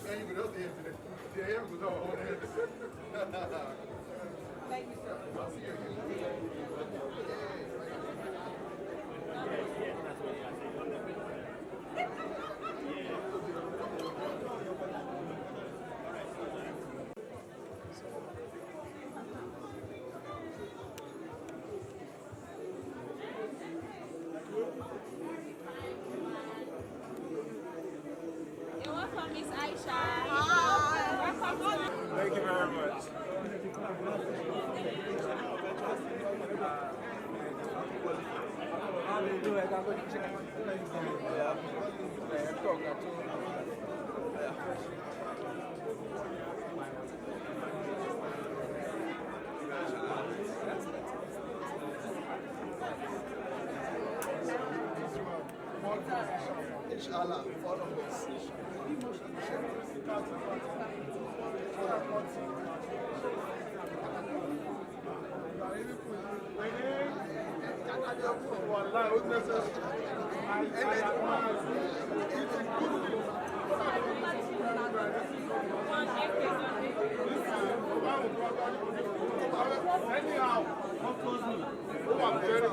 Thank you, sir. You're welcome, Miss Aisha. Welcome. Thank you very much. Inshallah, all of us. Anyhow, come close me. Oh, I'm very